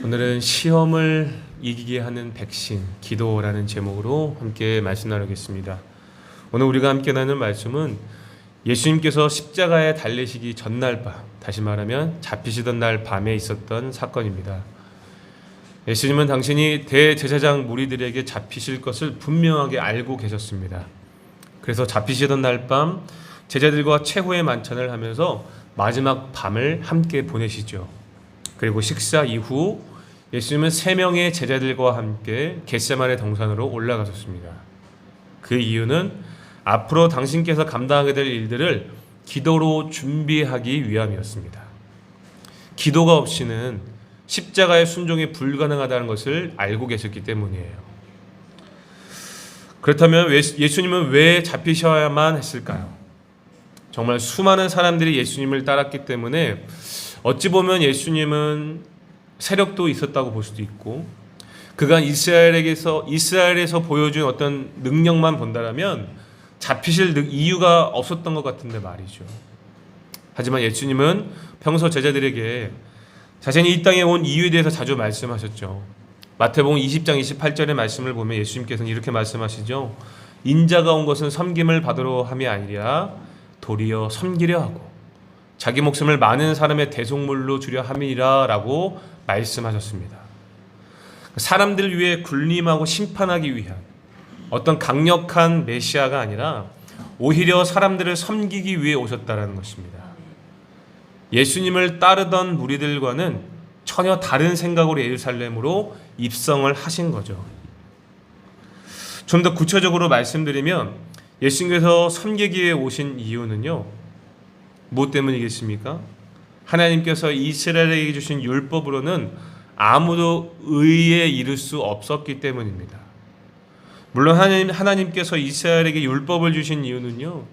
오늘은 시험을 이기게 하는 백신, 기도라는 제목으로 함께 말씀 나누겠습니다. 오늘 우리가 함께 나눌 말씀은 예수님께서 십자가에 달리시기 전날 밤, 다시 말하면 잡히시던 날 밤에 있었던 사건입니다. 예수님은 당신이 대제사장 무리들에게 잡히실 것을 분명하게 알고 계셨습니다. 그래서 잡히시던 날 밤 제자들과 최후의 만찬을 하면서 마지막 밤을 함께 보내시죠. 그리고 식사 이후 예수님은 3명의 제자들과 함께 겟세마네 동산으로 올라가셨습니다. 그 이유는 앞으로 당신께서 감당하게 될 일들을 기도로 준비하기 위함이었습니다. 기도가 없이는 십자가의 순종이 불가능하다는 것을 알고 계셨기 때문이에요. 그렇다면 예수님은 왜 잡히셔야만 했을까요? 정말 수많은 사람들이 예수님을 따랐기 때문에 어찌 보면 예수님은 세력도 있었다고 볼 수도 있고, 그간 이스라엘에서 보여준 어떤 능력만 본다라면 잡히실 이유가 없었던 것 같은데 말이죠. 하지만 예수님은 평소 제자들에게 자신이 이 땅에 온 이유에 대해서 자주 말씀하셨죠. 마태복음 20장 28절의 말씀을 보면 예수님께서는 이렇게 말씀하시죠. 인자가 온 것은 섬김을 받으러 함이 아니라 도리어 섬기려 하고 자기 목숨을 많은 사람의 대속물로 주려 함이라 라고 말씀하셨습니다. 사람들 위해 군림하고 심판하기 위한 어떤 강력한 메시아가 아니라 오히려 사람들을 섬기기 위해 오셨다는 것입니다. 예수님을 따르던 무리들과는 전혀 다른 생각으로 예루살렘으로 입성을 하신 거죠. 좀 더 구체적으로 말씀드리면 예수님께서 섬기기 위해 오신 이유는요, 무엇 때문이겠습니까? 하나님께서 이스라엘에게 주신 율법으로는 아무도 의에 이를 수 없었기 때문입니다. 물론 하나님께서 이스라엘에게 율법을 주신 이유는요,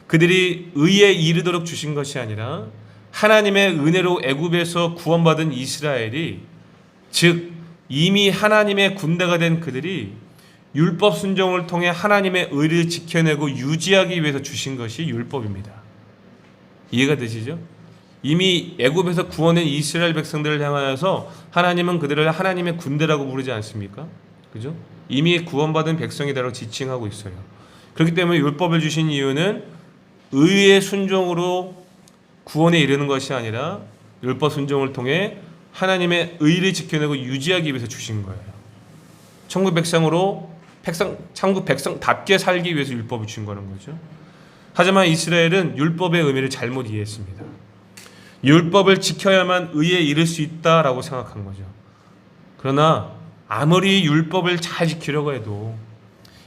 그들이 의에 이르도록 주신 것이 아니라 하나님의 은혜로 애굽에서 구원받은 이스라엘이, 즉 이미 하나님의 군대가 된 그들이 율법 순종을 통해 하나님의 의를 지켜내고 유지하기 위해서 주신 것이 율법입니다. 이해가 되시죠? 이미 애굽에서 구원한 이스라엘 백성들을 향하여서 하나님은 그들을 하나님의 군대라고 부르지 않습니까? 그죠? 이미 구원받은 백성이다라고 지칭하고 있어요. 그렇기 때문에 율법을 주신 이유는 의의 순종으로 구원에 이르는 것이 아니라 율법 순종을 통해 하나님의 의를 지켜내고 유지하기 위해서 주신 거예요. 천국 백성답게 살기 위해서 율법을 주신 거는 거죠. 하지만 이스라엘은 율법의 의미를 잘못 이해했습니다. 율법을 지켜야만 의에 이를 수 있다라고 생각한 거죠. 그러나 아무리 율법을 잘 지키려고 해도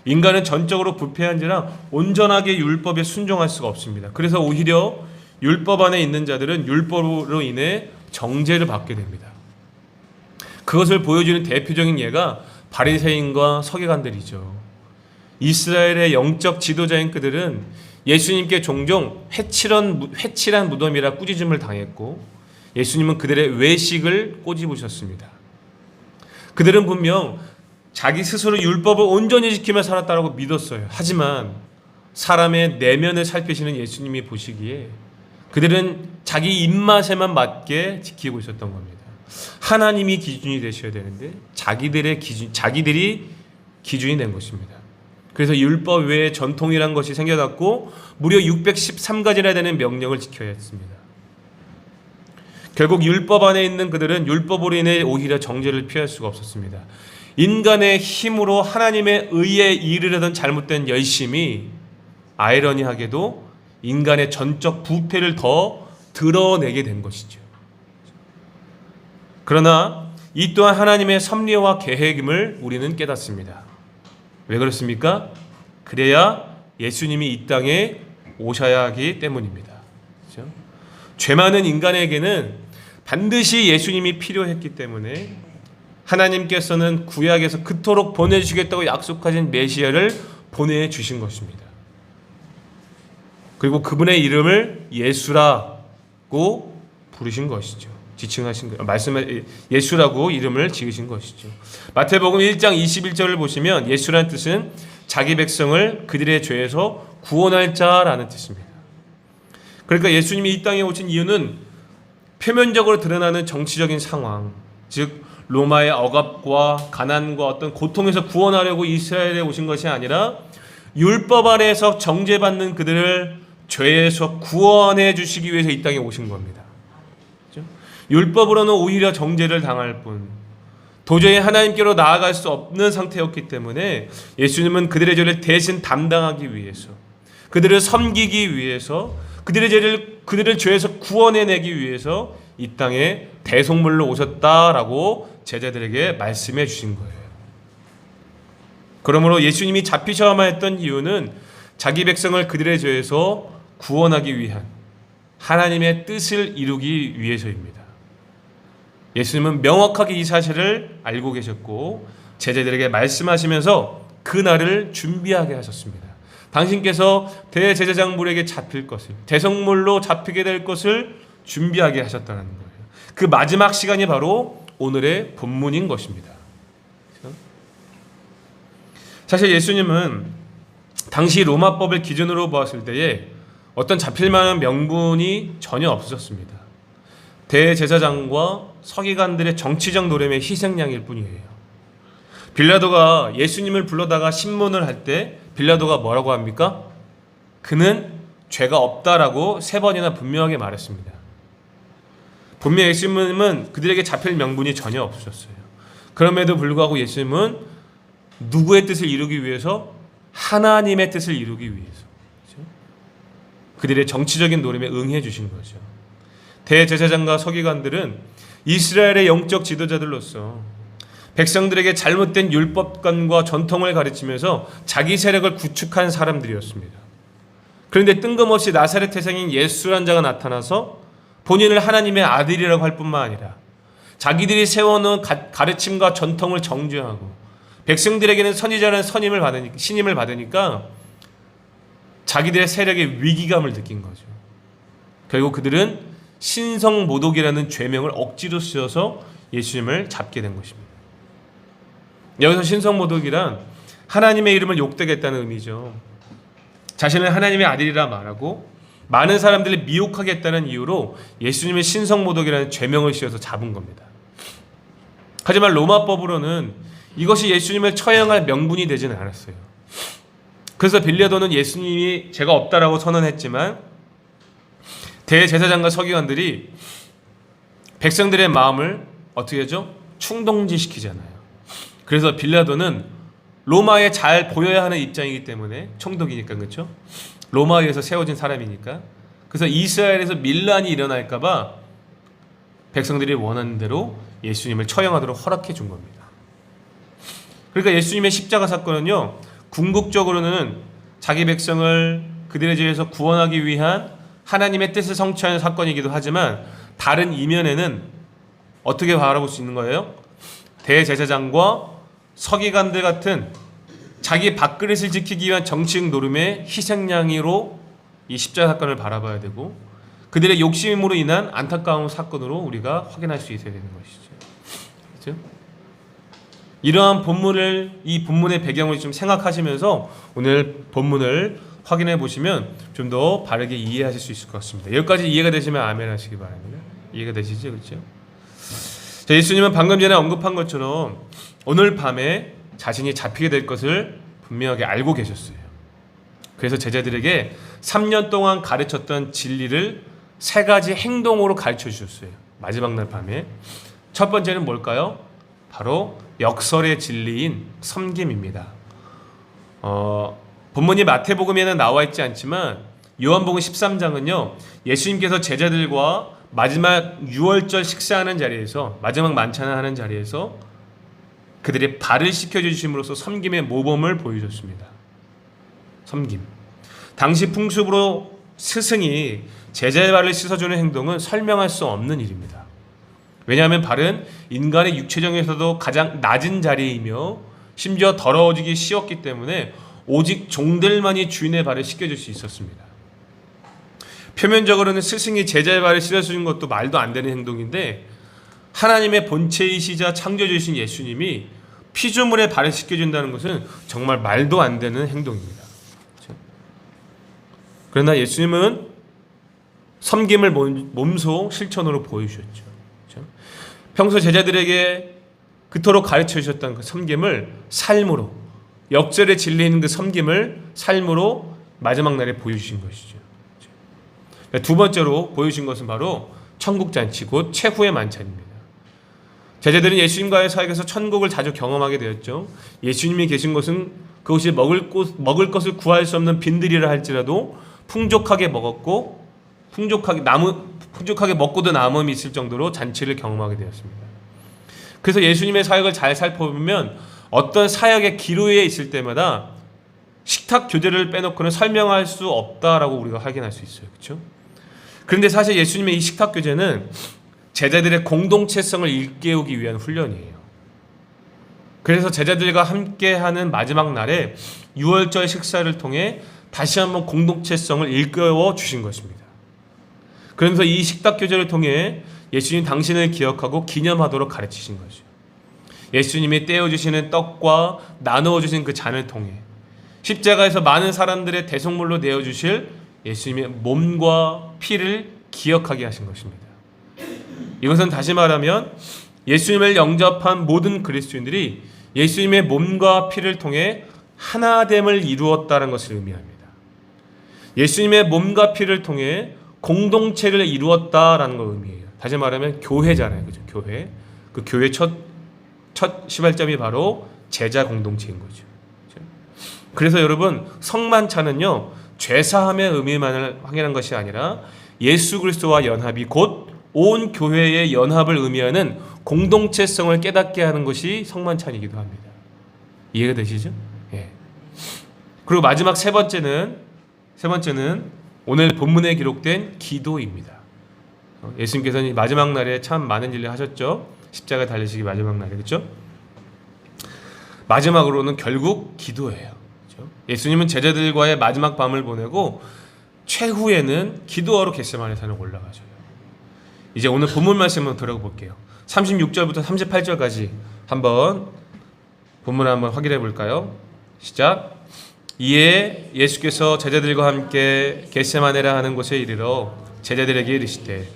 인간은 전적으로 부패한지라 온전하게 율법에 순종할 수가 없습니다. 그래서 오히려 율법 안에 있는 자들은 율법으로 인해 정죄를 받게 됩니다. 그것을 보여주는 대표적인 예가 바리새인과 서기관들이죠. 이스라엘의 영적 지도자인 그들은 예수님께 종종 회칠한 무덤이라 꾸짖음을 당했고, 예수님은 그들의 외식을 꼬집으셨습니다. 그들은 분명 자기 스스로 율법을 온전히 지키며 살았다고 믿었어요. 하지만 사람의 내면을 살피시는 예수님이 보시기에 그들은 자기 입맛에만 맞게 지키고 있었던 겁니다. 하나님이 기준이 되셔야 되는데 자기들이 기준이 된 것입니다. 그래서 율법 외에 전통이란 것이 생겨났고 무려 613가지나 되는 명령을 지켜야 했습니다. 결국 율법 안에 있는 그들은 율법으로 인해 오히려 정죄를 피할 수가 없었습니다. 인간의 힘으로 하나님의 의에 이르려던 잘못된 열심이 아이러니하게도 인간의 전적 부패를 더 드러내게 된 것이죠. 그러나 이 또한 하나님의 섭리와 계획임을 우리는 깨닫습니다. 왜 그렇습니까? 그래야 예수님이 이 땅에 오셔야 하기 때문입니다. 그렇죠? 죄 많은 인간에게는 반드시 예수님이 필요했기 때문에 하나님께서는 구약에서 그토록 보내주시겠다고 약속하신 메시아를 보내주신 것입니다. 그리고 그분의 이름을 예수라고 부르신 것이죠. 지칭하신 거, 예수라고 이름을 지으신 것이죠. 마태복음 1장 21절을 보시면 예수라는 뜻은 자기 백성을 그들의 죄에서 구원할 자라는 뜻입니다. 그러니까 예수님이 이 땅에 오신 이유는 표면적으로 드러나는 정치적인 상황, 즉 로마의 억압과 가난과 어떤 고통에서 구원하려고 이스라엘에 오신 것이 아니라 율법 아래에서 정죄받는 그들을 죄에서 구원해 주시기 위해서 이 땅에 오신 겁니다. 그렇죠? 율법으로는 오히려 정죄를 당할 뿐 도저히 하나님께로 나아갈 수 없는 상태였기 때문에 예수님은 그들의 죄를 대신 담당하기 위해서, 그들을 섬기기 위해서, 그들의 죄에서 구원해내기 위해서 이 땅에 대속물로 오셨다라고 제자들에게 말씀해 주신 거예요. 그러므로 예수님이 잡히셔야만 했던 이유는 자기 백성을 그들의 죄에서 구원하기 위한 하나님의 뜻을 이루기 위해서입니다. 예수님은 명확하게 이 사실을 알고 계셨고 제자들에게 말씀하시면서 그 날을 준비하게 하셨습니다. 당신께서 대제사장물에게 잡힐 것을, 대성물로 잡히게 될 것을 준비하게 하셨다는 거예요. 그 마지막 시간이 바로 오늘의 본문인 것입니다. 사실 예수님은 당시 로마법을 기준으로 보았을 때에 어떤 잡힐 만한 명분이 전혀 없으셨습니다. 대제사장과 서기관들의 정치적 노름의 희생양일 뿐이에요. 빌라도가 예수님을 불러다가 신문을 할 때 빌라도가 뭐라고 합니까? 그는 죄가 없다라고 3번이나 분명하게 말했습니다. 분명히 예수님은 그들에게 잡힐 명분이 전혀 없으셨어요. 그럼에도 불구하고 예수님은 누구의 뜻을 이루기 위해서? 하나님의 뜻을 이루기 위해서. 그렇죠? 그들의 정치적인 노림에 응해 주신 거죠. 대제사장과 서기관들은 이스라엘의 영적 지도자들로서 백성들에게 잘못된 율법관과 전통을 가르치면서 자기 세력을 구축한 사람들이었습니다. 그런데 뜬금없이 나사렛 태생인 예수란 자가 나타나서 본인을 하나님의 아들이라고 할 뿐만 아니라 자기들이 세워놓은 가르침과 전통을 정죄하고 백성들에게는 선지자라는 신임을 받으니까 자기들의 세력의 위기감을 느낀 거죠. 결국 그들은 신성모독이라는 죄명을 억지로 쓰셔서 예수님을 잡게 된 것입니다. 여기서 신성모독이란 하나님의 이름을 욕되겠다는 의미죠. 자신을 하나님의 아들이라 말하고 많은 사람들을 미혹하겠다는 이유로 예수님의 신성모독이라는 죄명을 씌워서 잡은 겁니다. 하지만 로마법으로는 이것이 예수님을 처형할 명분이 되지는 않았어요. 그래서 빌라도는 예수님이 죄가 없다라고 선언했지만 대제사장과 서기관들이 백성들의 마음을 어떻게 하죠? 충동지시키잖아요. 그래서 빌라도는 로마에 잘 보여야 하는 입장이기 때문에, 총독이니까, 그렇죠? 로마에서 세워진 사람이니까. 그래서 이스라엘에서 밀란이 일어날까 봐 백성들이 원하는 대로 예수님을 처형하도록 허락해 준 겁니다. 그러니까 예수님의 십자가 사건은요, 궁극적으로는 자기 백성을 그들의 죄에서 구원하기 위한 하나님의 뜻을 성취하는 사건이기도 하지만 다른 이면에는 어떻게 바라볼 수 있는 거예요? 대제사장과 서기관들 같은 자기 밥그릇을 지키기 위한 정치적 노름의 희생양으로 이 십자가 사건을 바라봐야 되고 그들의 욕심으로 인한 안타까운 사건으로 우리가 확인할 수 있어야 되는 것이죠. 그렇죠? 이러한 이 본문의 배경을 좀 생각하시면서 오늘 본문을 확인해 보시면 좀 더 바르게 이해하실 수 있을 것 같습니다. 여기까지 이해가 되시면 아멘 하시기 바랍니다. 이해가 되시죠? 그렇죠? 자, 예수님은 방금 전에 언급한 것처럼 오늘 밤에 자신이 잡히게 될 것을 분명하게 알고 계셨어요. 그래서 제자들에게 3년 동안 가르쳤던 진리를 3가지 행동으로 가르쳐 주셨어요. 마지막 날 밤에. 첫 번째는 뭘까요? 바로 역설의 진리인 섬김입니다. 본문이 마태복음에는 나와 있지 않지만 요한복음 13장은요. 예수님께서 제자들과 마지막 유월절 식사하는 자리에서, 마지막 만찬을 하는 자리에서 그들의 발을 씻겨주심으로써 섬김의 모범을 보여줬습니다. 섬김. 당시 풍습으로 스승이 제자의 발을 씻어주는 행동은 설명할 수 없는 일입니다. 왜냐하면 발은 인간의 육체정에서도 가장 낮은 자리이며 심지어 더러워지기 쉬웠기 때문에 오직 종들만이 주인의 발을 씻겨줄 수 있었습니다. 표면적으로는 스승이 제자의 발을 씻어주는 것도 말도 안 되는 행동인데 하나님의 본체이시자 창조주이신 예수님이 피조물의 발을 씻겨준다는 것은 정말 말도 안 되는 행동입니다. 그렇죠? 그러나 예수님은 섬김을 몸소 실천으로 보여주셨죠. 그렇죠? 평소 제자들에게 그토록 가르쳐 주셨던 그 섬김을 삶으로, 역절의 진리인 그 섬김을 삶으로 마지막 날에 보여주신 것이죠. 두 번째로 보여주신 것은 바로 천국잔치, 곧 최후의 만찬입니다. 제자들은 예수님과의 사역에서 천국을 자주 경험하게 되었죠. 예수님이 계신 곳은 그것이 먹을 것을 구할 수 없는 빈들이라 할지라도 풍족하게 먹었고 풍족하게 먹고도 남음이 있을 정도로 잔치를 경험하게 되었습니다. 그래서 예수님의 사역을 잘 살펴보면 어떤 사역의 기로에 있을 때마다 식탁 교제를 빼놓고는 설명할 수 없다라고 우리가 확인할 수 있어요. 그렇죠? 그런데 사실 예수님의 이 식탁 교제는 제자들의 공동체성을 일깨우기 위한 훈련이에요. 그래서 제자들과 함께하는 마지막 날에 유월절 식사를 통해 다시 한번 공동체성을 일깨워 주신 것입니다. 그러면서 이 식탁 교제를 통해 예수님 당신을 기억하고 기념하도록 가르치신 거죠. 예수님이 떼어주시는 떡과 나누어주신 그 잔을 통해 십자가에서 많은 사람들의 대속물로 내어주실 예수님의 몸과 피를 기억하게 하신 것입니다. 이것은 다시 말하면 예수님을 영접한 모든 그리스도인들이 예수님의 몸과 피를 통해 하나됨을 이루었다는 것을 의미합니다. 예수님의 몸과 피를 통해 공동체를 이루었다라는 걸 의미해요. 다시 말하면 교회잖아요. 그죠? 교회. 그 교회 첫 시발점이 바로 제자 공동체인 거죠. 그래서 여러분, 성만찬은요, 죄사함의 의미만을 확인한 것이 아니라 예수 그리스도와 연합이 곧 온 교회의 연합을 의미하는 공동체성을 깨닫게 하는 것이 성만찬이기도 합니다. 이해가 되시죠? 예. 그리고 마지막 세 번째는 오늘 본문에 기록된 기도입니다. 예수님께서는 마지막 날에 참 많은 일을 하셨죠. 십자가 달리시기 마지막 날에, 그렇죠? 마지막으로는 결국 기도예요. 그렇죠? 예수님은 제자들과의 마지막 밤을 보내고 최후에는 기도하러 겟세마네 산에 올라가셔요. 이제 오늘 본문 말씀을 들어볼게요. 36절부터 38절까지 한번 본문을 한번 확인해 볼까요? 시작. 이에 예수께서 제자들과 함께 겟세마네라 하는 곳에 이르러 제자들에게 이르시되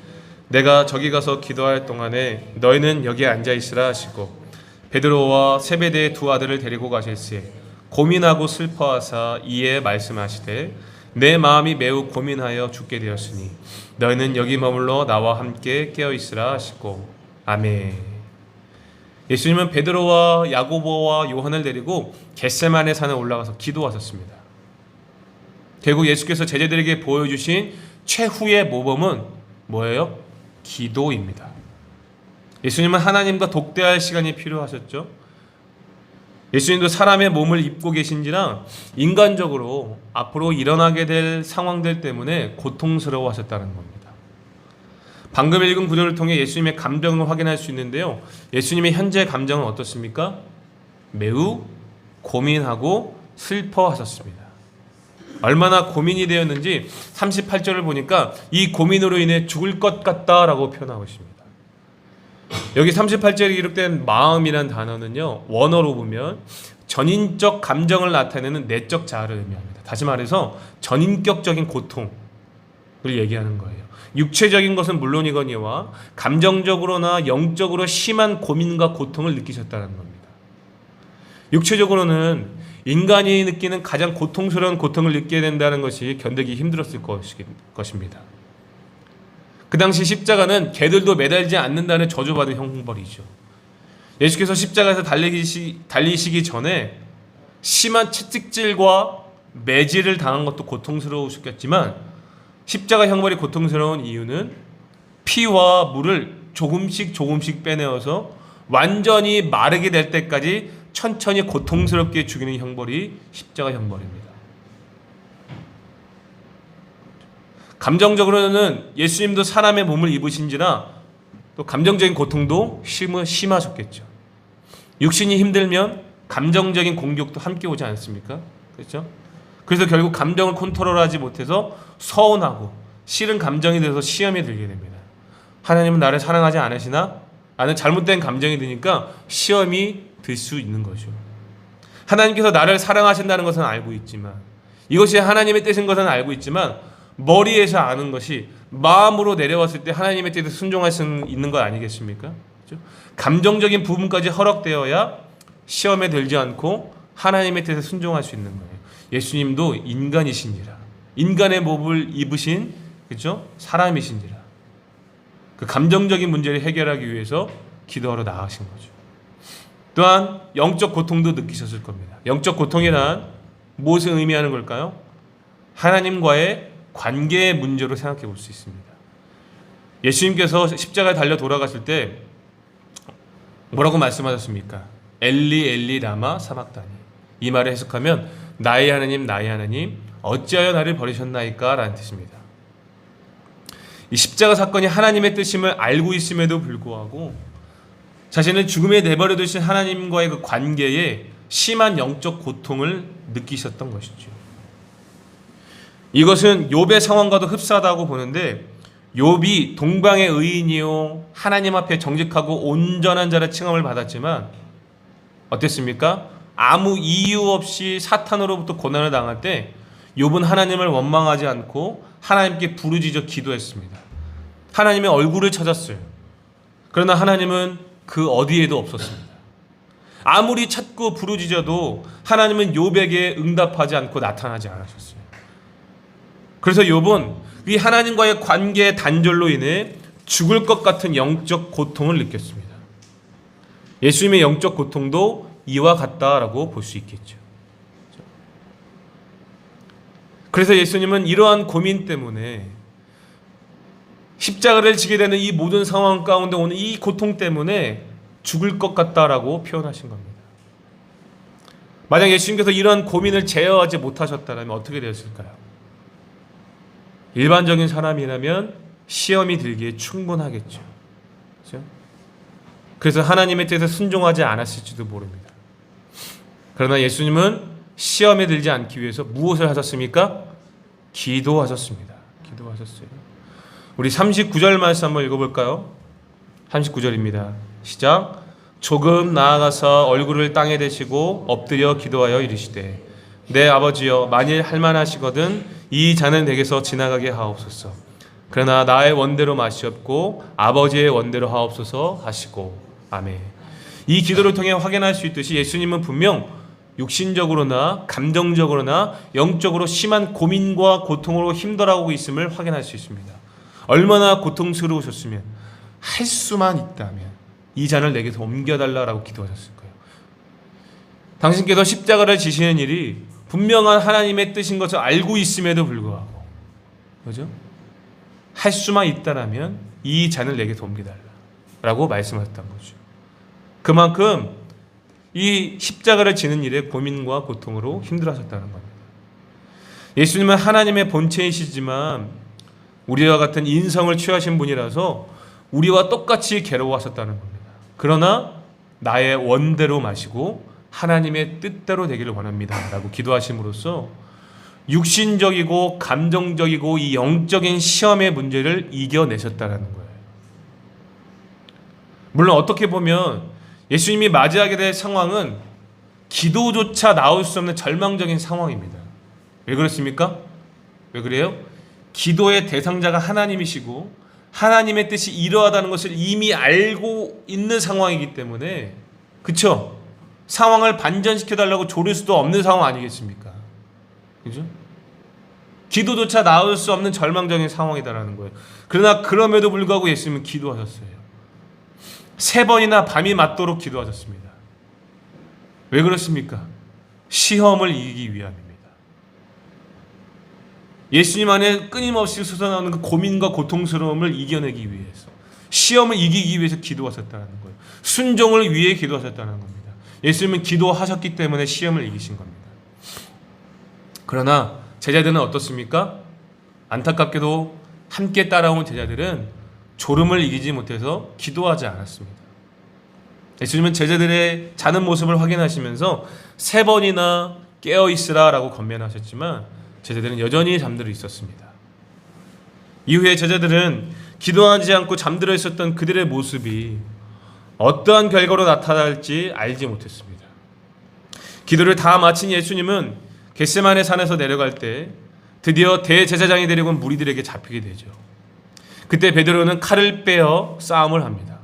내가 저기 가서 기도할 동안에 너희는 여기에 앉아 있으라 하시고 베드로와 세베대의 두 아들을 데리고 가실세 고민하고 슬퍼하사 이에 말씀하시되 내 마음이 매우 고민하여 죽게 되었으니 너희는 여기 머물러 나와 함께 깨어 있으라 하시고 아멘. 예수님은 베드로와 야고보와 요한을 데리고 겟세마네 산에 올라가서 기도하셨습니다. 결국 예수께서 제자들에게 보여주신 최후의 모범은 뭐예요? 기도입니다. 예수님은 하나님과 독대할 시간이 필요하셨죠. 예수님도 사람의 몸을 입고 계신지라 인간적으로 앞으로 일어나게 될 상황들 때문에 고통스러워하셨다는 겁니다. 방금 읽은 구절을 통해 예수님의 감정을 확인할 수 있는데요. 예수님의 현재 감정은 어떻습니까? 매우 고민하고 슬퍼하셨습니다. 얼마나 고민이 되었는지 38절을 보니까 이 고민으로 인해 죽을 것 같다라고 표현하고 있습니다. 여기 38절에 기록된 마음이란 단어는요, 원어로 보면 전인적 감정을 나타내는 내적 자아를 의미합니다. 다시 말해서 전인격적인 고통을 얘기하는 거예요. 육체적인 것은 물론이거니와 감정적으로나 영적으로 심한 고민과 고통을 느끼셨다는 겁니다. 육체적으로는 인간이 느끼는 가장 고통스러운 고통을 느끼게 된다는 것이 견디기 힘들었을 것입니다. 그 당시 십자가는 개들도 매달지 않는다는 저주받은 형벌이죠. 예수께서 십자가에서 달리시기 전에 심한 채찍질과 매질을 당한 것도 고통스러우셨겠지만 십자가 형벌이 고통스러운 이유는 피와 물을 조금씩 빼내어서 완전히 마르게 될 때까지 천천히 고통스럽게 죽이는 형벌이 십자가 형벌입니다. 감정적으로는 예수님도 사람의 몸을 입으신지라 또 감정적인 고통도 심하셨겠죠. 육신이 힘들면 감정적인 공격도 함께 오지 않습니까? 그렇죠? 그래서 결국 감정을 컨트롤하지 못해서 서운하고 싫은 감정이 들어서 시험에 들게 됩니다. 하나님은 나를 사랑하지 않으시나? 나는 잘못된 감정이 드니까 시험이 들 수 있는 거죠. 하나님께서 나를 사랑하신다는 것은 알고 있지만, 이것이 하나님의 뜻인 것은 알고 있지만 머리에서 아는 것이 마음으로 내려왔을 때 하나님의 뜻에 순종할 수 있는 것 아니겠습니까? 그렇죠? 감정적인 부분까지 허락되어야 시험에 들지 않고 하나님의 뜻에 순종할 수 있는 거예요. 예수님도 인간이시니라. 인간의 몸을 입으신, 그렇죠? 사람이시니라. 그 감정적인 문제를 해결하기 위해서 기도하러 나가신 거죠. 또한 영적 고통도 느끼셨을 겁니다. 영적 고통이란 무엇을 의미하는 걸까요? 하나님과의 관계의 문제로 생각해 볼 수 있습니다. 예수님께서 십자가에 달려 돌아가실 때 뭐라고 말씀하셨습니까? 엘리 엘리 라마 사박다니. 이 말을 해석하면 나의 하나님 어찌하여 나를 버리셨나이까 라는 뜻입니다. 이 십자가 사건이 하나님의 뜻임을 알고 있음에도 불구하고 자신을 죽음에 내버려 두신 하나님과의 그 관계에 심한 영적 고통을 느끼셨던 것이죠. 이것은 욥의 상황과도 흡사하다고 보는데, 욥이 동방의 의인이요 하나님 앞에 정직하고 온전한 자라 칭함을 받았지만 어땠습니까? 아무 이유 없이 사탄으로부터 고난을 당할 때 욥은 하나님을 원망하지 않고 하나님께 부르짖어 기도했습니다. 하나님의 얼굴을 찾았어요. 그러나 하나님은 그 어디에도 없었습니다. 아무리 찾고 부르짖어도 하나님은 욥에게 응답하지 않고 나타나지 않으셨어요. 그래서 욥은 이 하나님과의 관계의 단절로 인해 죽을 것 같은 영적 고통을 느꼈습니다. 예수님의 영적 고통도 이와 같다라고 볼 수 있겠죠. 그래서 예수님은 이러한 고민 때문에 십자가를 지게 되는 이 모든 상황 가운데 오는 이 고통 때문에 죽을 것 같다라고 표현하신 겁니다. 만약 예수님께서 이러한 고민을 제어하지 못하셨다면 어떻게 되었을까요? 일반적인 사람이라면 시험이 들기에 충분하겠죠. 그렇죠? 그래서 하나님의 뜻에 순종하지 않았을지도 모릅니다. 그러나 예수님은 시험에 들지 않기 위해서 무엇을 하셨습니까? 기도하셨습니다. 기도하셨어요. 우리 39절 말씀 한번 읽어볼까요? 39절입니다. 시작. 조금 나아가서 얼굴을 땅에 대시고 엎드려 기도하여 이르시되 내 아버지여 만일 할만하시거든 이 잔은 내게서 지나가게 하옵소서. 그러나 나의 원대로 마시옵고 아버지의 원대로 하옵소서 하시고. 아멘. 이 기도를 통해 확인할 수 있듯이 예수님은 분명 육신적으로나 감정적으로나 영적으로 심한 고민과 고통으로 힘들어하고 있음을 확인할 수 있습니다. 얼마나 고통스러우셨으면 할 수만 있다면 이 잔을 내게서 옮겨달라고 기도하셨을 거예요. 당신께서 십자가를 지시는 일이 분명한 하나님의 뜻인 것을 알고 있음에도 불구하고, 그죠? 할 수만 있다라면 이 잔을 내게서 옮겨달라고 말씀하셨던 거죠. 그만큼 이 십자가를 지는 일에 고민과 고통으로 힘들어하셨다는 겁니다. 예수님은 하나님의 본체이시지만 우리와 같은 인성을 취하신 분이라서 우리와 똑같이 괴로워하셨다는 겁니다. 그러나 나의 원대로 마시고 하나님의 뜻대로 되기를 원합니다 라고 기도하심으로써 육신적이고 감정적이고 이 영적인 시험의 문제를 이겨내셨다는 거예요. 물론 어떻게 보면 예수님이 맞이하게 될 상황은 기도조차 나올 수 없는 절망적인 상황입니다. 왜 그렇습니까? 왜 그래요? 기도의 대상자가 하나님이시고 하나님의 뜻이 이러하다는 것을 이미 알고 있는 상황이기 때문에, 그쵸? 상황을 반전시켜달라고 조를 수도 없는 상황 아니겠습니까? 그죠? 기도조차 나올 수 없는 절망적인 상황이다라는 거예요. 그러나 그럼에도 불구하고 예수님은 기도하셨어요. 3번이나 밤이 맞도록 기도하셨습니다. 왜 그렇습니까? 시험을 이기기 위함입니다. 예수님 안에 끊임없이 솟아나오는 그 고민과 고통스러움을 이겨내기 위해서, 시험을 이기기 위해서 기도하셨다는 거예요. 순종을 위해 기도하셨다는 겁니다. 예수님은 기도하셨기 때문에 시험을 이기신 겁니다. 그러나 제자들은 어떻습니까? 안타깝게도 함께 따라온 제자들은 졸음을 이기지 못해서 기도하지 않았습니다. 예수님은 제자들의 자는 모습을 확인하시면서 3번이나 깨어있으라 라고 권면하셨지만 제자들은 여전히 잠들어 있었습니다. 이후에 제자들은 기도하지 않고 잠들어 있었던 그들의 모습이 어떠한 결과로 나타날지 알지 못했습니다. 기도를 다 마친 예수님은 겟세마네 산에서 내려갈 때 드디어 대제사장이 데리고 온 무리들에게 잡히게 되죠. 그때 베드로는 칼을 빼어 싸움을 합니다.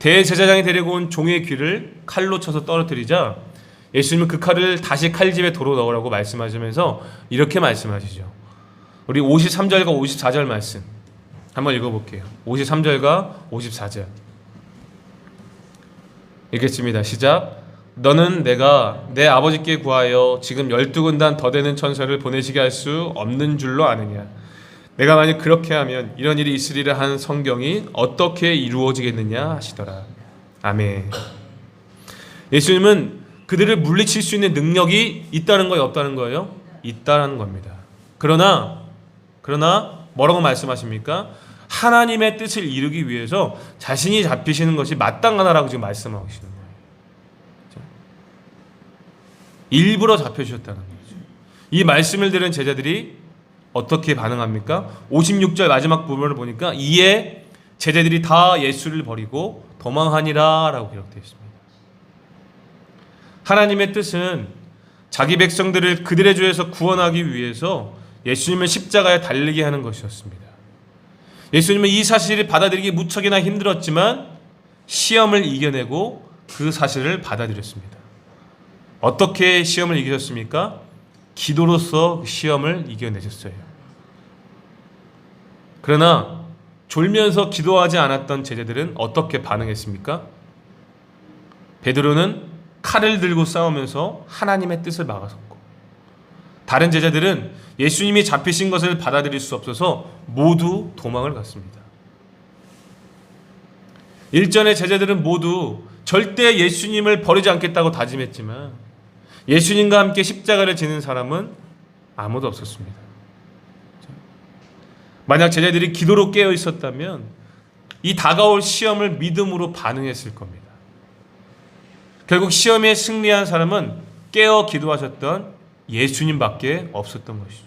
대제사장이 데리고 온 종의 귀를 칼로 쳐서 떨어뜨리자 예수님은 그 칼을 다시 칼집에 도로 넣으라고 말씀하시면서 이렇게 말씀하시죠. 우리 53절과 54절 말씀 한번 읽어볼게요. 53절과 54절 읽겠습니다. 시작. 너는 내가 내 아버지께 구하여 지금 12군단 더 되는 천사를 보내시게 할 수 없는 줄로 아느냐. 내가 만약 그렇게 하면 이런 일이 있으리라 한 성경이 어떻게 이루어지겠느냐 하시더라. 아멘. 예수님은 그들을 물리칠 수 있는 능력이 있다는 거예요, 없다는 거예요? 있다는 겁니다. 그러나 뭐라고 말씀하십니까? 하나님의 뜻을 이루기 위해서 자신이 잡히시는 것이 마땅하다라고 지금 말씀하고 계시는 거예요. 일부러 잡혀주셨다는 거죠. 이 말씀을 들은 제자들이 어떻게 반응합니까? 56절 마지막 부분을 보니까 이에 제자들이 다 예수를 버리고 도망하니라 라고 기록되어 있습니다. 하나님의 뜻은 자기 백성들을 그들의 죄에서 구원하기 위해서 예수님을 십자가에 달리게 하는 것이었습니다. 예수님은 이 사실을 받아들이기 무척이나 힘들었지만 시험을 이겨내고 그 사실을 받아들였습니다. 어떻게 시험을 이기셨습니까? 기도로서 시험을 이겨내셨어요. 그러나 졸면서 기도하지 않았던 제자들은 어떻게 반응했습니까? 베드로는 칼을 들고 싸우면서 하나님의 뜻을 막아섰고, 다른 제자들은 예수님이 잡히신 것을 받아들일 수 없어서 모두 도망을 갔습니다. 일전의 제자들은 모두 절대 예수님을 버리지 않겠다고 다짐했지만 예수님과 함께 십자가를 지는 사람은 아무도 없었습니다. 만약 제자들이 기도로 깨어 있었다면 이 다가올 시험을 믿음으로 반응했을 겁니다. 결국 시험에 승리한 사람은 깨어 기도하셨던 예수님밖에 없었던 것이죠.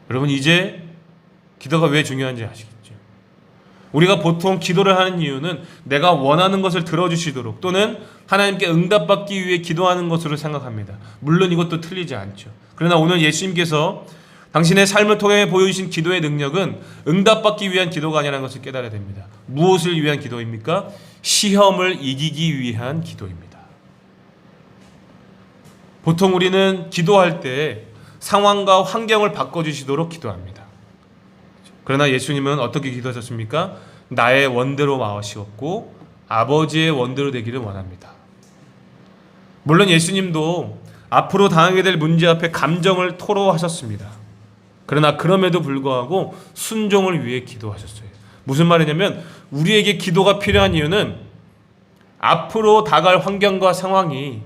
여러분, 이제 기도가 왜 중요한지 아시겠죠? 우리가 보통 기도를 하는 이유는 내가 원하는 것을 들어주시도록 또는 하나님께 응답받기 위해 기도하는 것으로 생각합니다. 물론 이것도 틀리지 않죠. 그러나 오늘 예수님께서 당신의 삶을 통해 보여주신 기도의 능력은 응답받기 위한 기도가 아니라는 것을 깨달아야 됩니다. 무엇을 위한 기도입니까? 시험을 이기기 위한 기도입니다. 보통 우리는 기도할 때 상황과 환경을 바꿔주시도록 기도합니다. 그러나 예수님은 어떻게 기도하셨습니까? 나의 원대로 마시옵고 아버지의 원대로 되기를 원합니다. 물론 예수님도 앞으로 당하게 될 문제 앞에 감정을 토로하셨습니다. 그러나 그럼에도 불구하고 순종을 위해 기도하셨어요. 무슨 말이냐면 우리에게 기도가 필요한 이유는 앞으로 다가갈 환경과 상황이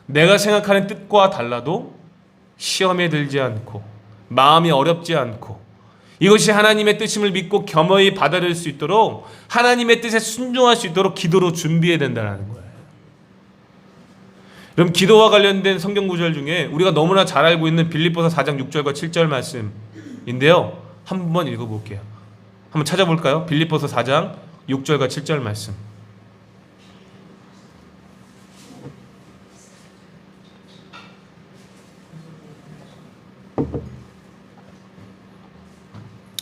내가 생각하는 뜻과 달라도 시험에 들지 않고 마음이 어렵지 않고 이것이 하나님의 뜻임을 믿고 겸허히 받아들일 수 있도록 하나님의 뜻에 순종할 수 있도록 기도로 준비해야 된다는 거예요. 그럼 기도와 관련된 성경 구절 중에 우리가 너무나 잘 알고 있는 빌립보서 4장 6절과 7절 말씀인데요. 한번 읽어볼게요. 한번 찾아볼까요? 빌립보서 4장 6절과 7절 말씀.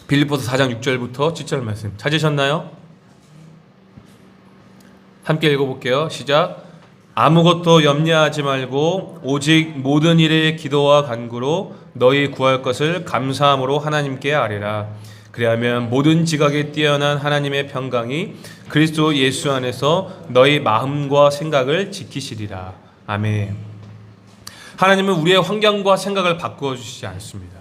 빌립보서 4장 6절부터 7절 말씀 찾으셨나요? 함께 읽어볼게요. 시작. 아무것도 염려하지 말고 오직 모든 일에 기도와 간구로 너희 구할 것을 감사함으로 하나님께 아뢰라. 그리하면 모든 지각에 뛰어난 하나님의 평강이 그리스도 예수 안에서 너희 마음과 생각을 지키시리라. 아멘. 하나님은 우리의 환경과 생각을 바꾸어 주시지 않습니다.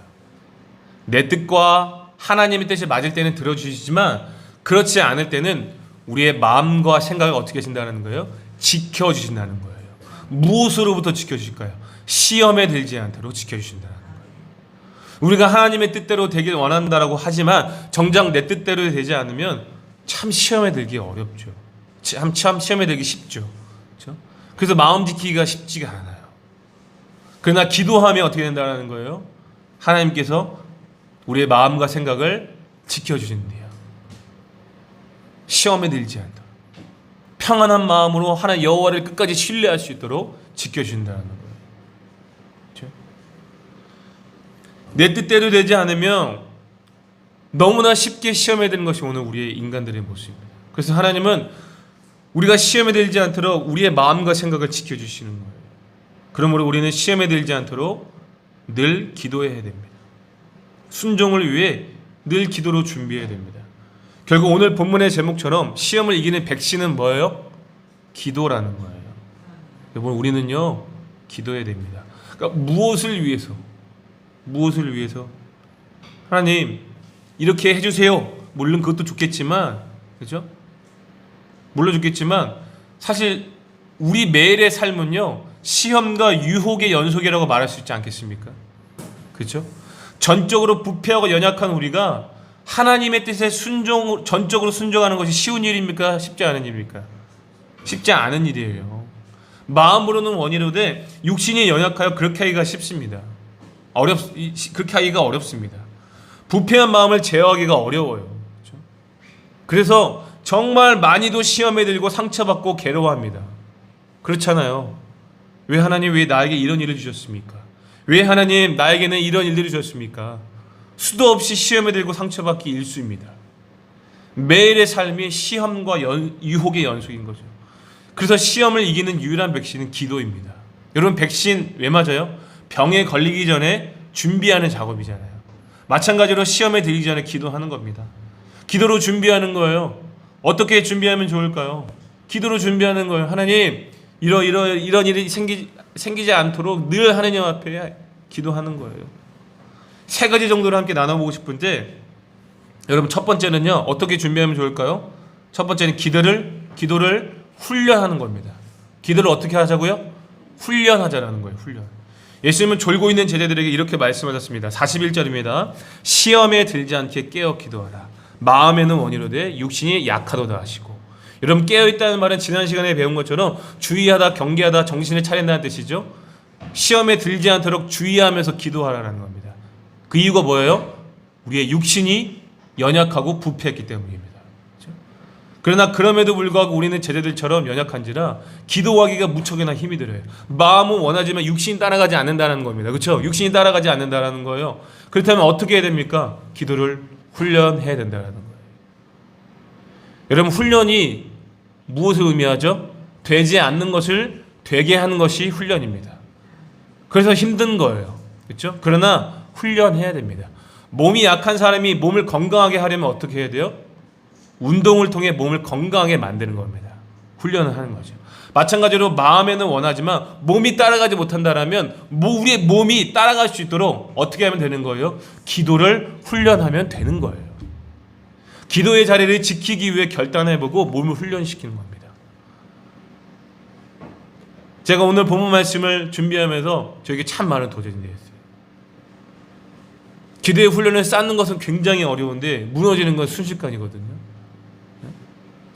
내 뜻과 하나님의 뜻이 맞을 때는 들어주시지만 그렇지 않을 때는 우리의 마음과 생각을 어떻게 하신다는 거예요? 지켜주신다는 거예요. 무엇으로부터 지켜주실까요? 시험에 들지 않도록 지켜주신다는 거예요. 우리가 하나님의 뜻대로 되길 원한다라고 하지만 정작 내 뜻대로 되지 않으면 참 시험에 들기 어렵죠. 참 시험에 들기 쉽죠. 그렇죠? 그래서 마음 지키기가 쉽지가 않아요. 그러나 기도하면 어떻게 된다는 거예요? 하나님께서 우리의 마음과 생각을 지켜주신대요. 시험에 들지 않도록 평안한 마음으로 하나님 여호와를 끝까지 신뢰할 수 있도록 지켜주신다는 거예요. 그렇죠? 내 뜻대로 되지 않으면 너무나 쉽게 시험에 드는 것이 오늘 우리의 인간들의 모습입니다. 그래서 하나님은 우리가 시험에 들지 않도록 우리의 마음과 생각을 지켜주시는 거예요. 그러므로 우리는 시험에 들지 않도록 늘 기도해야 됩니다. 순종을 위해 늘 기도로 준비해야 됩니다. 결국 오늘 본문의 제목처럼 시험을 이기는 백신은 뭐예요? 기도라는 거예요. 여러분, 우리는요 기도해야 됩니다. 그러니까 무엇을 위해서? 하나님 이렇게 해주세요. 물론 그것도 좋겠지만, 그렇죠? 물론 좋겠지만 사실 우리 매일의 삶은요 시험과 유혹의 연속이라고 말할 수 있지 않겠습니까? 그렇죠? 전적으로 부패하고 연약한 우리가 하나님의 뜻에 전적으로 순종하는 것이 쉬운 일입니까? 쉽지 않은 일입니까? 쉽지 않은 일이에요. 마음으로는 원이로되 육신이 연약하여 그렇게 하기가 쉽습니다. 그렇게 하기가 어렵습니다. 부패한 마음을 제어하기가 어려워요. 그렇죠? 그래서 정말 많이도 시험에 들고 상처받고 괴로워합니다. 그렇잖아요. 왜 하나님 왜 나에게 이런 일을 주셨습니까? 왜 하나님 나에게는 이런 일들을 주셨습니까? 수도 없이 시험에 들고 상처받기 일쑤입니다. 매일의 삶이 시험과 유혹의 연속인 거죠. 그래서 시험을 이기는 유일한 백신은 기도입니다. 여러분, 백신 왜 맞아요? 병에 걸리기 전에 준비하는 작업이잖아요. 마찬가지로 시험에 들기 전에 기도하는 겁니다. 기도로 준비하는 거예요. 어떻게 준비하면 좋을까요? 기도로 준비하는 거예요. 하나님, 이런 일이 생기지 않도록 늘 하나님 앞에 기도하는 거예요. 세 가지 정도를 함께 나눠보고 싶은데, 여러분, 첫 번째는요 어떻게 준비하면 좋을까요? 첫 번째는 기도를 훈련하는 겁니다. 기도를 어떻게 하자고요? 훈련하자라는 거예요. 훈련. 예수님은 졸고 있는 제자들에게 이렇게 말씀하셨습니다. 41절입니다. 시험에 들지 않게 깨어 기도하라. 마음에는 원이로되 육신이 약하도다 하시고. 여러분, 깨어있다는 말은 지난 시간에 배운 것처럼 주의하다, 경계하다, 정신을 차린다는 뜻이죠. 시험에 들지 않도록 주의하면서 기도하라는 겁니다. 그 이유가 뭐예요? 우리의 육신이 연약하고 부패했기 때문입니다. 그렇죠? 그러나 그럼에도 불구하고 우리는 제자들처럼 연약한지라 기도하기가 무척이나 힘이 들어요. 마음은 원하지만 육신이 따라가지 않는다는 겁니다. 그렇죠? 육신이 따라가지 않는다는 거예요. 그렇다면 어떻게 해야 됩니까? 기도를 훈련해야 된다는 거예요. 여러분, 훈련이 무엇을 의미하죠? 되지 않는 것을 되게 하는 것이 훈련입니다. 그래서 힘든 거예요. 그렇죠? 그러나 훈련해야 됩니다. 몸이 약한 사람이 몸을 건강하게 하려면 어떻게 해야 돼요? 운동을 통해 몸을 건강하게 만드는 겁니다. 훈련을 하는 거죠. 마찬가지로 마음에는 원하지만 몸이 따라가지 못한다라면 우리의 몸이 따라갈 수 있도록 어떻게 하면 되는 거예요? 기도를 훈련하면 되는 거예요. 기도의 자리를 지키기 위해 결단해보고 몸을 훈련시키는 겁니다. 제가 오늘 본문 말씀을 준비하면서 저에게 참 많은 도전이 되었어요. 기도의 훈련을 쌓는 것은 굉장히 어려운데 무너지는 건 순식간이거든요.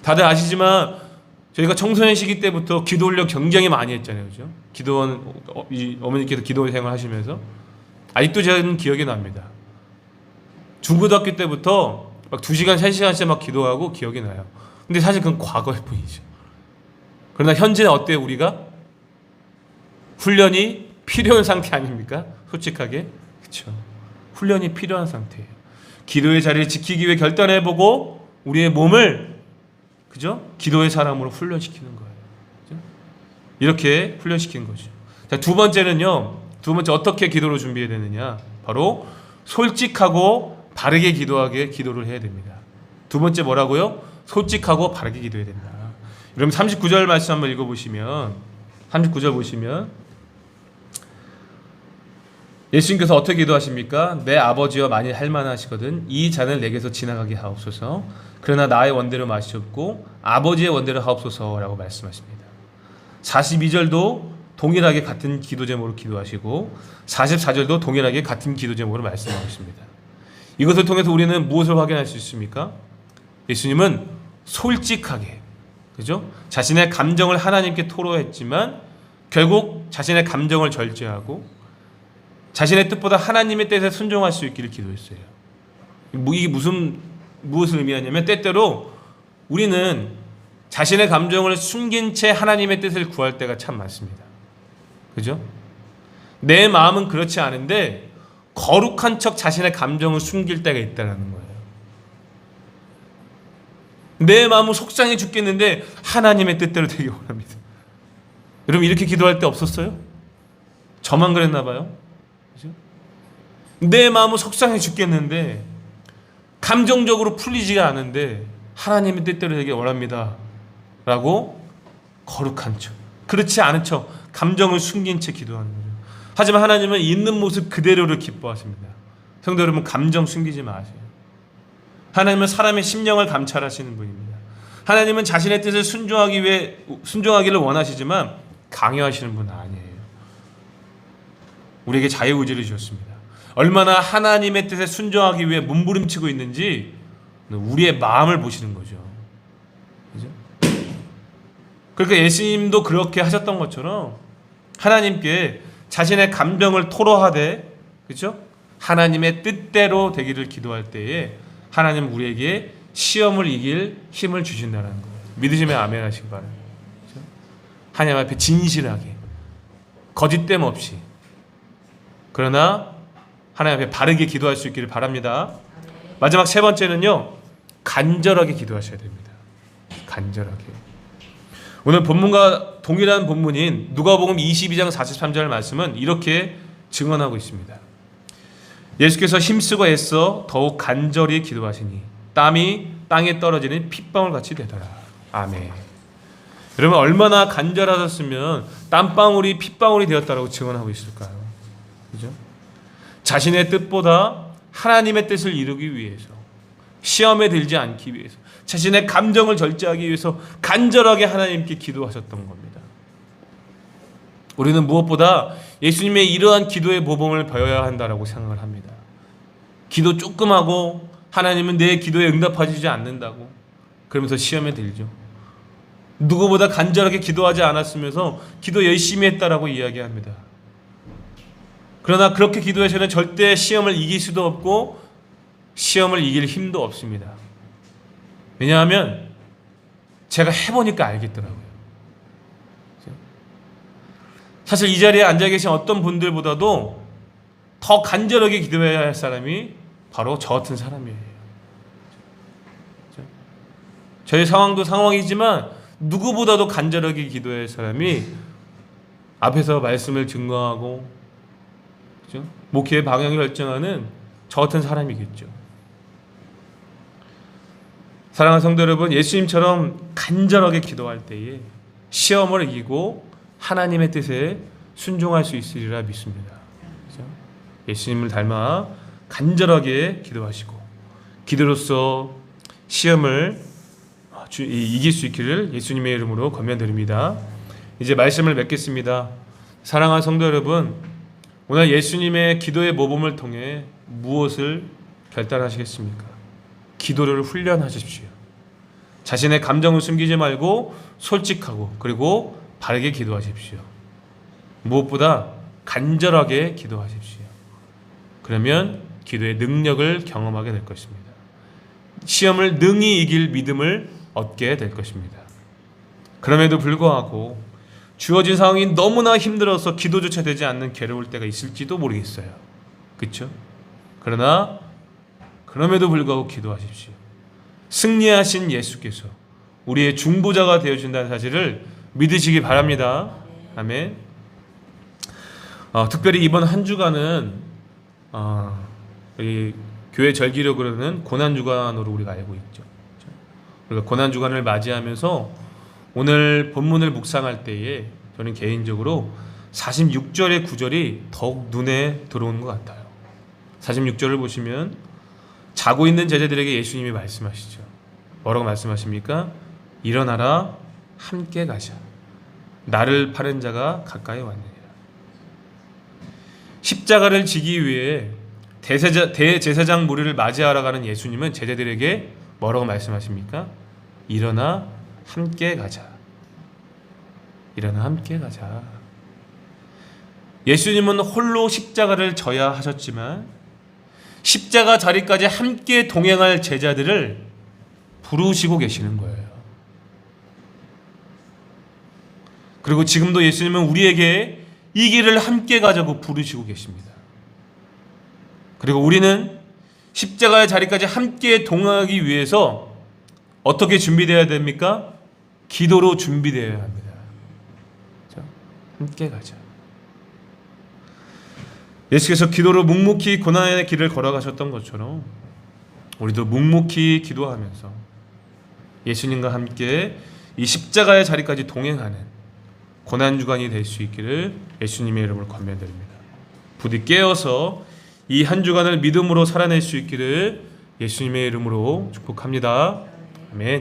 다들 아시지만 저희가 청소년 시기 때부터 기도 훈련 굉장히 많이 했잖아요. 그죠? 기도원, 어머니께서 기도 생활 하시면서 아직도 저는 기억이 납니다. 중고등학교 때부터 막 2시간, 3시간씩 막 기도하고 기억이 나요. 근데 사실 그건 과거일 뿐이죠. 그러나 현재는 어때요, 우리가? 훈련이 필요한 상태 아닙니까? 솔직하게. 그렇죠. 훈련이 필요한 상태예요. 기도의 자리를 지키기 위해 결단해보고 우리의 몸을, 그죠? 기도의 사람으로 훈련시키는 거예요. 그죠? 이렇게 훈련시키는 거죠. 자, 두 번째는요. 어떻게 기도로 준비해야 되느냐? 바로 솔직하고 바르게 기도를 해야 됩니다. 두 번째 뭐라고요? 솔직하고 바르게 기도해야 된다. 여러분 39절 말씀 한번 읽어보시면 39절 보시면 예수님께서 어떻게 기도하십니까? 내 아버지와 만일 할만하시거든 이 잔을 내게서 지나가게 하옵소서. 그러나 나의 원대로 마시옵고 아버지의 원대로 하옵소서라고 말씀하십니다. 42절도 동일하게 같은 기도 제목으로 기도하시고 44절도 동일하게 같은 기도 제목으로 말씀하고 있습니다. 이것을 통해서 우리는 무엇을 확인할 수 있습니까? 예수님은 솔직하게, 그죠? 자신의 감정을 하나님께 토로했지만 결국 자신의 감정을 절제하고 자신의 뜻보다 하나님의 뜻에 순종할 수 있기를 기도했어요. 이게 무엇을 의미하냐면 때때로 우리는 자신의 감정을 숨긴 채 하나님의 뜻을 구할 때가 참 많습니다. 그죠? 내 마음은 그렇지 않은데 거룩한 척 자신의 감정을 숨길 때가 있다는 거예요. 내 마음은 속상해 죽겠는데 하나님의 뜻대로 되길 원합니다. 여러분 이렇게 기도할 때 없었어요? 저만 그랬나 봐요. 그죠? 내 마음은 속상해 죽겠는데 감정적으로 풀리지가 않은데 하나님의 뜻대로 되길 원합니다 라고 거룩한 척, 그렇지 않은 척 감정을 숨긴 채 기도하는 거죠. 하지만 하나님은 있는 모습 그대로를 기뻐하십니다. 성도 여러분, 감정 숨기지 마세요. 하나님은 사람의 심령을 감찰하시는 분입니다. 하나님은 자신의 뜻을 순종하기를 원하시지만 강요하시는 분은 아니에요. 우리에게 자유의지를 주셨습니다. 얼마나 하나님의 뜻에 순종하기 위해 몸부림치고 있는지 우리의 마음을 보시는 거죠. 그죠? 그러니까 예수님도 그렇게 하셨던 것처럼 하나님께 자신의 감정을 토로하되, 그렇죠? 하나님의 뜻대로 되기를 기도할 때에 하나님 우리에게 시험을 이길 힘을 주신다는 거예요. 믿으시면 아멘 하시기 바랍니다. 그렇죠? 하나님 앞에 진실하게, 거짓됨 없이, 그러나 하나님 앞에 바르게 기도할 수 있기를 바랍니다. 마지막 세 번째는요, 간절하게 기도하셔야 됩니다. 간절하게. 오늘 본문과 동일한 본문인 누가복음 22장 43절 말씀은 이렇게 증언하고 있습니다. 예수께서 힘쓰고 애써 더욱 간절히 기도하시니 땀이 땅에 떨어지는 핏방울 같이 되더라. 아멘. 여러분 얼마나 간절하셨으면 땀방울이 핏방울이 되었다라고 증언하고 있을까요? 그죠? 자신의 뜻보다 하나님의 뜻을 이루기 위해서, 시험에 들지 않기 위해서, 자신의 감정을 절제하기 위해서 간절하게 하나님께 기도하셨던 겁니다. 우리는 무엇보다 예수님의 이러한 기도의 모범을 배워야 한다라고 생각을 합니다. 기도 조금 하고 하나님은 내 기도에 응답하시지 않는다고 그러면서 시험에 들죠. 누구보다 간절하게 기도하지 않았으면서 기도 열심히 했다라고 이야기합니다. 그러나 그렇게 기도해서는 절대 시험을 이길 수도 없고 시험을 이길 힘도 없습니다. 왜냐하면 제가 해보니까 알겠더라고요. 사실 이 자리에 앉아 계신 어떤 분들보다도 더 간절하게 기도해야 할 사람이 바로 저 같은 사람이에요. 저희 상황도 상황이지만 누구보다도 간절하게 기도해야 할 사람이 앞에서 말씀을 증거하고, 그렇죠? 목회의 방향을 결정하는 저 같은 사람이겠죠. 사랑하는 성도 여러분, 예수님처럼 간절하게 기도할 때에 시험을 이기고 하나님의 뜻에 순종할 수 있으리라 믿습니다. 그렇죠? 예수님을 닮아 간절하게 기도하시고 기도로서 시험을 이길 수 있기를 예수님의 이름으로 권면드립니다. 이제 말씀을 맺겠습니다. 사랑하는 성도 여러분, 오늘 예수님의 기도의 모범을 통해 무엇을 결단하시겠습니까? 기도를 훈련하십시오. 자신의 감정을 숨기지 말고 솔직하고 그리고 바르게 기도하십시오. 무엇보다 간절하게 기도하십시오. 그러면 기도의 능력을 경험하게 될 것입니다. 시험을 능히 이길 믿음을 얻게 될 것입니다. 그럼에도 불구하고 주어진 상황이 너무나 힘들어서 기도조차 되지 않는 괴로울 때가 있을지도 모르겠어요. 그렇죠? 그러나 그럼에도 불구하고 기도하십시오. 승리하신 예수께서 우리의 중보자가 되어준다는 사실을 믿으시기 바랍니다. 아멘. 특별히 이번 한 주간은 이 교회 절기력으로는 고난주간으로 우리가 알고 있죠. 그러니까 고난주간을 맞이하면서 오늘 본문을 묵상할 때에 저는 개인적으로 46절의 구절이 더욱 눈에 들어오는 것 같아요. 46절을 보시면 자고 있는 제자들에게 예수님이 말씀하시죠. 뭐라고 말씀하십니까? 일어나라, 함께 가자. 나를 파는 자가 가까이 왔느니라. 십자가를 지기 위해 대제사장 무리를 맞이하러 가는 예수님은 제자들에게 뭐라고 말씀하십니까? 일어나 함께 가자. 일어나 함께 가자. 예수님은 홀로 십자가를 져야 하셨지만 십자가 자리까지 함께 동행할 제자들을 부르시고 계시는 거예요. 그리고 지금도 예수님은 우리에게 이 길을 함께 가자고 부르시고 계십니다. 그리고 우리는 십자가의 자리까지 함께 동행하기 위해서 어떻게 준비되어야 됩니까? 기도로 준비되어야 합니다. 자, 함께 가자. 예수께서 기도로 묵묵히 고난의 길을 걸어가셨던 것처럼 우리도 묵묵히 기도하면서 예수님과 함께 이 십자가의 자리까지 동행하는 고난주간이 될 수 있기를 예수님의 이름으로 권면드립니다. 부디 깨어서 이 한 주간을 믿음으로 살아낼 수 있기를 예수님의 이름으로 축복합니다. 아멘.